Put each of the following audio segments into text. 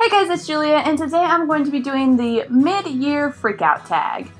Hey guys, it's Julia, and today I'm going to be doing the mid-year freakout tag.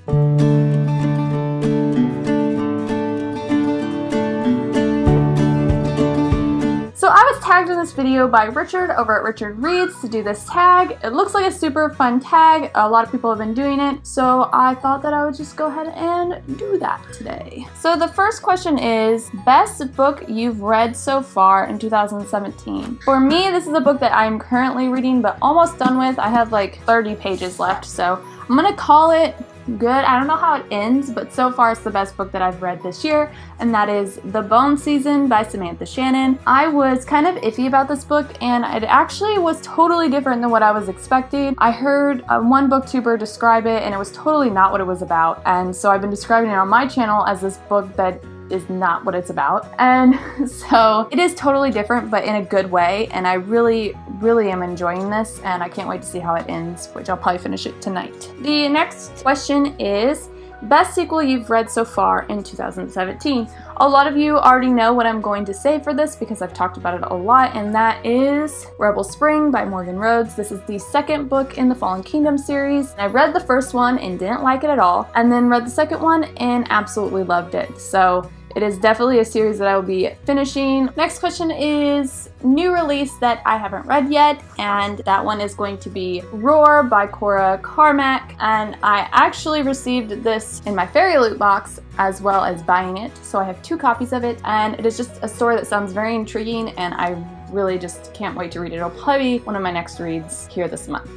So I was tagged in this video by Richard over at Richardreads to do this tag. It looks like a super fun tag. A lot of people have been doing it, so I thought that I would just go ahead and do that today. So the first question is, best book you've read so far in 2017? For me, this is a book that I'm currently reading but almost done with. I have like 30 pages left, so I'm gonna call it good. I don't know how it ends, but so far it's the best book that I've read this year, and that is The Bone Season by Samantha Shannon. I was kind of iffy about this book, and it actually was totally different than what I was expecting. I heard one booktuber describe it, and it was totally not what it was about, and so I've been describing it on my channel as this book that is not what it's about. And so it is totally different, but in a good way, and I really am enjoying this, and I can't wait to see how it ends, which I'll probably finish it tonight. The next question is, best sequel you've read so far in 2017? A lot of you already know what I'm going to say for this because I've talked about it a lot, and that is Rebel Spring by Morgan Rhodes. This is the second book in the Fallen Kingdom series. I read the first one and didn't like it at all, and then read the second one and absolutely loved it. So it is definitely a series that I will be finishing. Next question is new release that I haven't read yet, and that one is going to be Roar by Cora Carmack, and I actually received this in my fairy loot box as well as buying it, so I have 2 copies of it, and it is just a story that sounds very intriguing, and I really just can't wait to read it. It'll probably be one of my next reads here this month,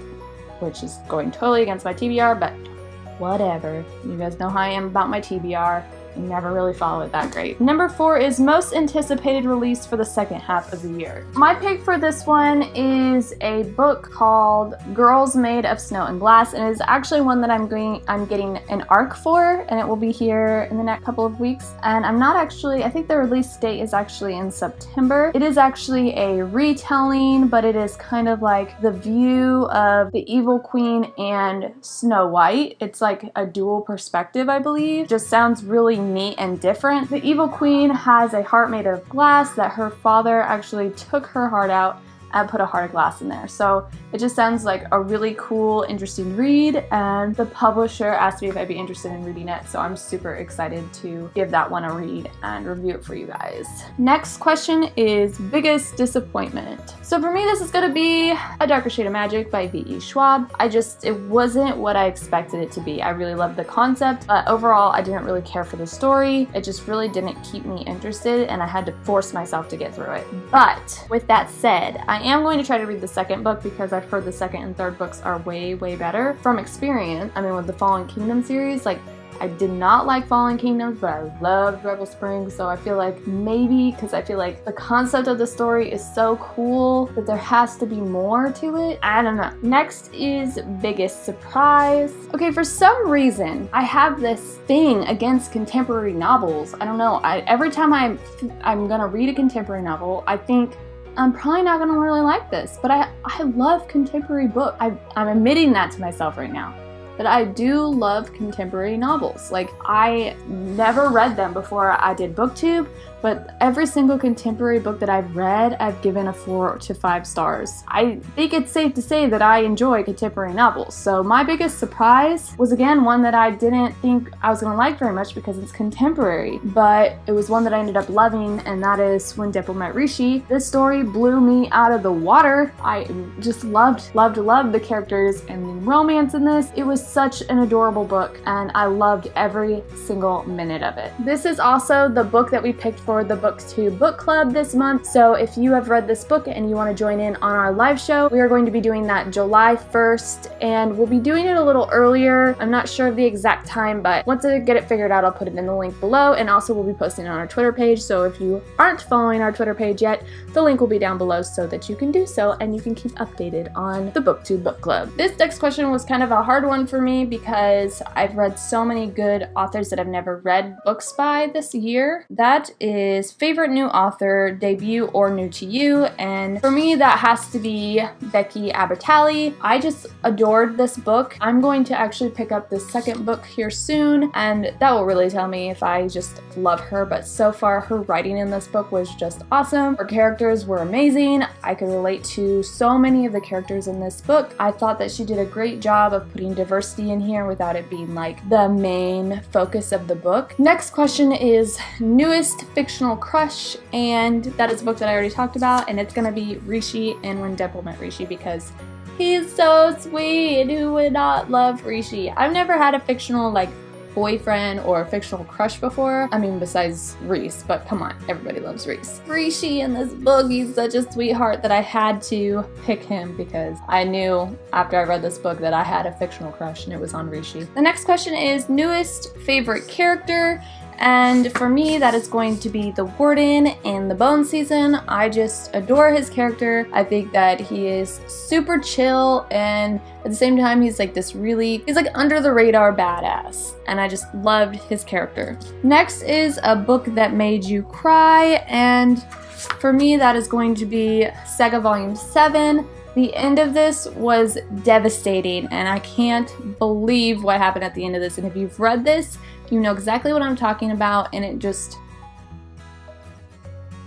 which is going totally against my TBR, but whatever. You guys know how I am about my TBR. Never really follow it that great. Number 4 is most anticipated release for the second half of the year. My pick for this one is a book called Girls Made of Snow and Glass, and it is actually one that I'm getting an arc for, and it will be here in the next couple of weeks. And I think the release date is actually in September. It is actually a retelling, but it is kind of like the view of the Evil Queen and Snow White. It's like a dual perspective, I believe. Just sounds really neat and different. The Evil Queen has a heart made of glass that her father actually took her heart out and put a heart of glass in there. So it just sounds like a really cool, interesting read, and the publisher asked me if I'd be interested in reading it, so I'm super excited to give that one a read and review it for you guys. Next question is biggest disappointment. So for me, this is gonna be A Darker Shade of Magic by V.E. Schwab. It wasn't what I expected it to be. I really loved the concept, but overall I didn't really care for the story. It just really didn't keep me interested, and I had to force myself to get through it. But with that said, I am going to try to read the second book because I've heard the second and third books are way better. From experience, I mean, with the Fallen Kingdom series, like, I did not like Fallen Kingdoms, but I loved Rebel Spring, so I feel like maybe, because I feel like the concept of the story is so cool that there has to be more to it. I don't know. Next is biggest surprise. Okay, for some reason, I have this thing against contemporary novels. I don't know. Every time I'm gonna read a contemporary novel, I think, I'm probably not gonna really like this, but I love contemporary books. I'm admitting that to myself right now. But I do love contemporary novels. Like, I never read them before I did Booktube, but every single contemporary book that I've read, I've given a 4 to 5 stars. I think it's safe to say that I enjoy contemporary novels. So my biggest surprise was, again, one that I didn't think I was gonna like very much because it's contemporary, but it was one that I ended up loving, and that is When Deadpool Met Rishi. This story blew me out of the water. I just loved the characters and the romance in this. It was such an adorable book, and I loved every single minute of it. This is also the book that we picked for the Booktube book club this month, so if you have read this book and you want to join in on our live show, we are going to be doing that July 1st, and we'll be doing it a little earlier. I'm not sure of the exact time, but once I get it figured out, I'll put it in the link below, and also we'll be posting it on our Twitter page, so if you aren't following our Twitter page yet, the link will be down below so that you can do so, and you can keep updated on the Booktube book club. This next question was kind of a hard one for me because I've read so many good authors that I've never read books by this year. That is is favorite new author, debut or new to you, and for me that has to be Becky Abertally. I just adored this book. I'm going to actually pick up the second book here soon, and that will really tell me if I just love her, but so far her writing in this book was just awesome. Her characters were amazing. I could relate to so many of the characters in this book. I thought that she did a great job of putting diversity in here without it being like the main focus of the book. Next question is newest fictional crush, and that is a book that I already talked about, and it's gonna be Rishi and When Dimple Met Rishi because he's so sweet. Who would not love Rishi? I've never had a fictional like boyfriend or a fictional crush before. I mean, besides Reese, but come on, everybody loves Reese. Rishi in this book, he's such a sweetheart that I had to pick him because I knew after I read this book that I had a fictional crush and it was on Rishi. The next question is newest favorite character. And for me, that is going to be the Warden in the Bone season. I just adore his character. I think that he is super chill, and at the same time, he's like he's like under the radar badass. And I just loved his character. Next is a book that made you cry, and for me, that is going to be Saga Volume 7. The end of this was devastating, and I can't believe what happened at the end of this. And if you've read this, you know exactly what I'm talking about, and it just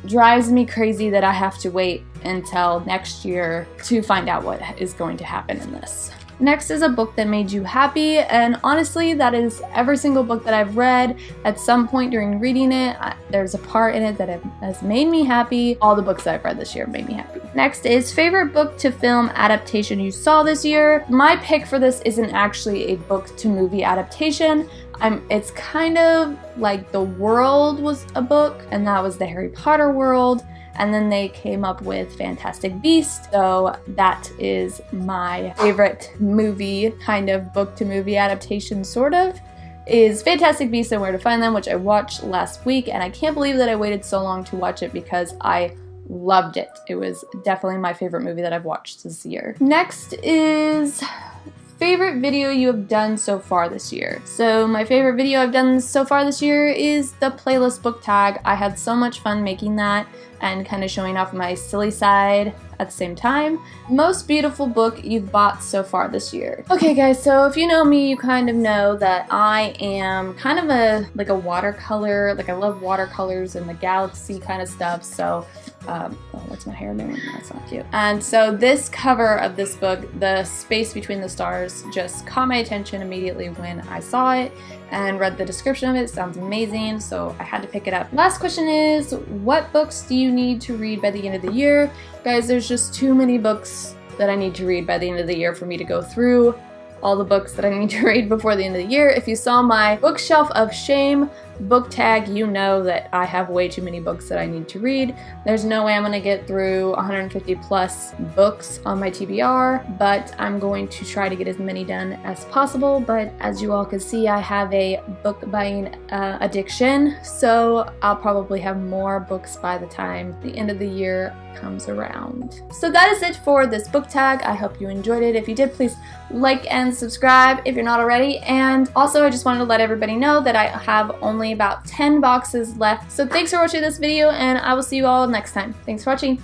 drives me crazy that I have to wait until next year to find out what is going to happen in this. Next is a book that made you happy, and honestly that is every single book that I've read. At some point during reading it, there's a part in it that has made me happy. All the books that I've read this year made me happy. Next is favorite book to film adaptation you saw this year. My pick for this isn't actually a book to movie adaptation. It's kind of like The World was a book, and that was the Harry Potter world. And then they came up with Fantastic Beasts, so that is my favorite movie, kind of book to movie adaptation, sort of, is Fantastic Beasts and Where to Find Them, which I watched last week, and I can't believe that I waited so long to watch it because I loved it. It was definitely my favorite movie that I've watched this year. Next is favorite video you have done so far this year. So my favorite video I've done so far this year is the playlist book tag. I had so much fun making that and kind of showing off my silly side at the same time. Most beautiful book you've bought so far this year. Okay guys, so if you know me, you kind of know that I am kind of a watercolor, like I love watercolors and the galaxy kind of stuff, so oh, what's my hair doing? That's not cute. And so this cover of this book, The Space Between the Stars, just caught my attention immediately when I saw it and read the description of it. It sounds amazing, so I had to pick it up. Last question is, what books do you need to read by the end of the year? Guys, there's just too many books that I need to read by the end of the year for me to go through all the books that I need to read before the end of the year. If you saw my bookshelf of shame book tag, you know that I have way too many books that I need to read. There's no way I'm gonna get through 150 plus books on my TBR, but I'm going to try to get as many done as possible. But as you all can see, I have a book buying addiction, so I'll probably have more books by the time the end of the year comes around. So that is it for this book tag. I hope you enjoyed it. If you did, please like and subscribe if you're not already. And also, I just wanted to let everybody know that I have only about 10 boxes left. So thanks for watching this video, and I will see you all next time. Thanks for watching.